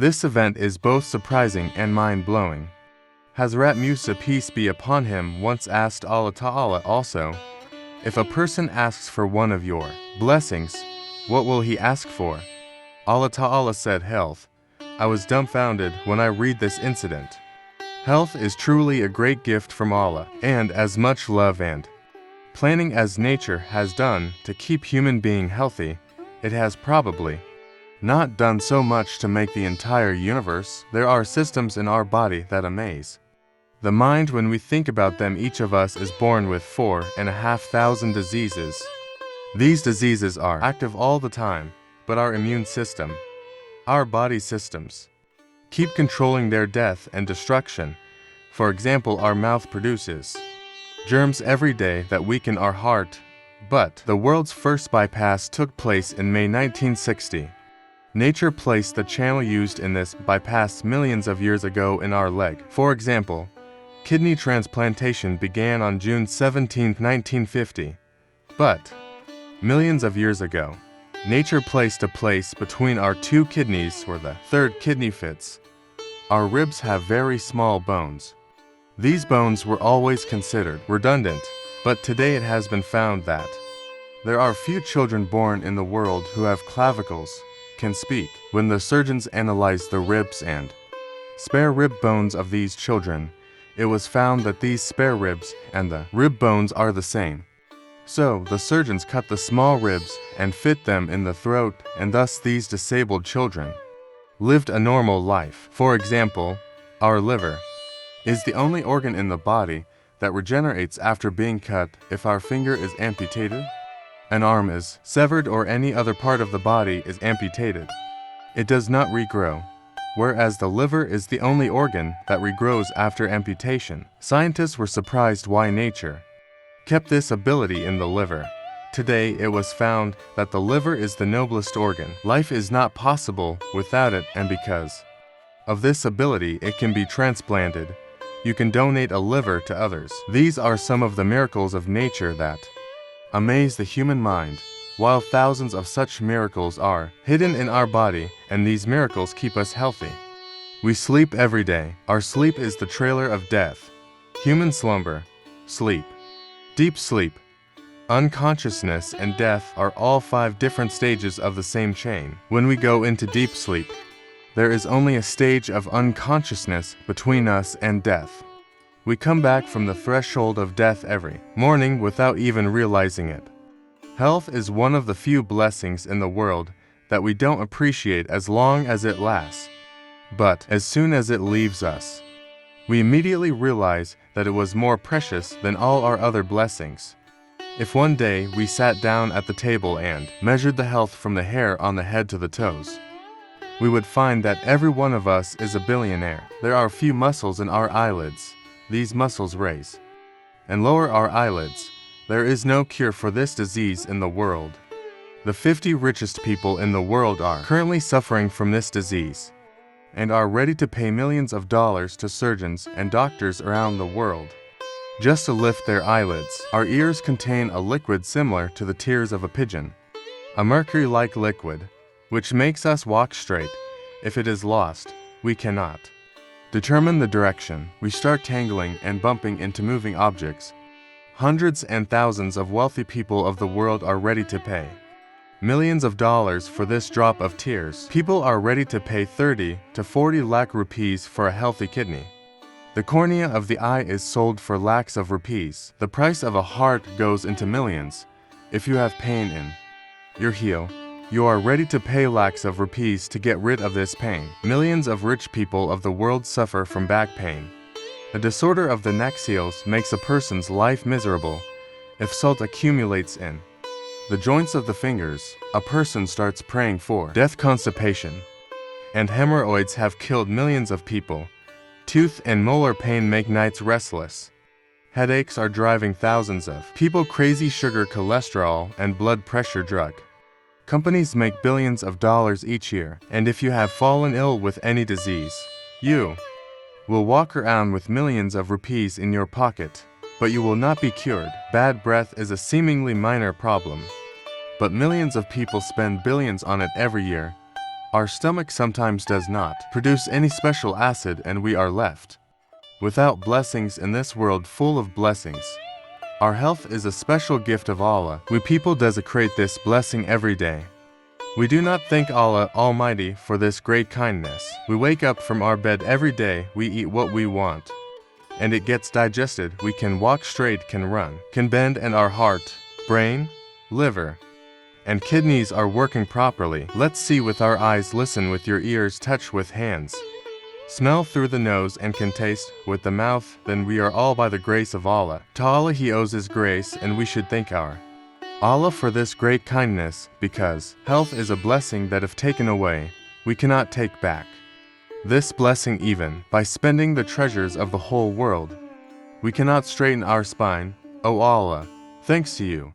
This event is both surprising and mind-blowing. Hazrat Musa, peace be upon him, once asked Allah Ta'ala also, if a person asks for one of your blessings, what will he ask for? Allah Ta'ala said, health. I was dumbfounded when I read this incident. Health is truly a great gift from Allah, and as much love and planning as nature has done to keep human being healthy, it has probably not done so much to make the entire universe. There are systems in our body that amaze the mind when we think about them. Each of us is born with 4,500 diseases. These diseases are active all the time, but our immune system, our body systems, keep controlling their death and destruction. For example, our mouth produces germs every day that weaken our heart. But the world's first bypass took place in May 1960. Nature placed the channel used in this bypass millions of years ago in our leg. For example, kidney transplantation began on June 17, 1950. But millions of years ago, nature placed a place between our two kidneys where the third kidney fits. Our ribs have very small bones. These bones were always considered redundant, but today it has been found that there are few children born in the world who have clavicles, can speak. When the surgeons analyzed the ribs and spare rib bones of these children, it was found that these spare ribs and the rib bones are the same. So the surgeons cut the small ribs and fit them in the throat, and thus these disabled children lived a normal life. For example, our liver is the only organ in the body that regenerates after being cut. If our finger is amputated, an arm is severed, or any other part of the body is amputated, it does not regrow, whereas the liver is the only organ that regrows after amputation. Scientists were surprised why nature kept this ability in the liver. Today it was found that the liver is the noblest organ. Life is not possible without it, and because of this ability it can be transplanted. You can donate a liver to others. These are some of the miracles of nature that amaze the human mind, while thousands of such miracles are hidden in our body, and these miracles keep us healthy. We sleep every day. Our sleep is the trailer of death. Human slumber, sleep, deep sleep, unconsciousness, and death are all 5 different stages of the same chain. When we go into deep sleep, there is only a stage of unconsciousness between us and death. We come back from the threshold of death every morning without even realizing it. Health is one of the few blessings in the world that we don't appreciate as long as it lasts. But as soon as it leaves us, we immediately realize that it was more precious than all our other blessings. If one day we sat down at the table and measured the health from the hair on the head to the toes, we would find that every one of us is a billionaire. There are few muscles in our eyelids. These muscles raise and lower our eyelids. There is no cure for this disease in the world. The 50 richest people in the world are currently suffering from this disease and are ready to pay millions of dollars to surgeons and doctors around the world just to lift their eyelids. Our ears contain a liquid similar to the tears of a pigeon, a mercury-like liquid, which makes us walk straight. If it is lost, we cannot determine the direction. We start tangling and bumping into moving objects. Hundreds and thousands of wealthy people of the world are ready to pay millions of dollars for this drop of tears. People are ready to pay 30 to 40 lakh rupees for a healthy kidney. The cornea of the eye is sold for lakhs of rupees. The price of a heart goes into millions. If you have pain in your heel, you are ready to pay lakhs of rupees to get rid of this pain. Millions of rich people of the world suffer from back pain. The disorder of the neck seals makes a person's life miserable. If salt accumulates in the joints of the fingers, a person starts praying for death. Constipation and hemorrhoids have killed millions of people. Tooth and molar pain make nights restless. Headaches are driving thousands of people crazy. Sugar, cholesterol, and blood pressure drug companies make billions of dollars each year. And if you have fallen ill with any disease, you will walk around with millions of rupees in your pocket, but you will not be cured. Bad breath is a seemingly minor problem, but millions of people spend billions on it every year. Our stomach sometimes does not produce any special acid and we are left without blessings in this world full of blessings. Our health is a special gift of Allah. We people desecrate this blessing every day. We do not thank Allah Almighty for this great kindness. We wake up from our bed every day, we eat what we want, and it gets digested. We can walk straight, can run, can bend, and our heart, brain, liver, and kidneys are working properly. Let's see with our eyes, listen with your ears, touch with hands, smell through the nose, and can taste with the mouth. Then we are all by the grace of Allah. To Allah He owes His grace, and we should thank our Allah for this great kindness, because health is a blessing that if taken away, we cannot take back. This blessing, even by spending the treasures of the whole world, we cannot straighten our spine. O Allah, thanks to you.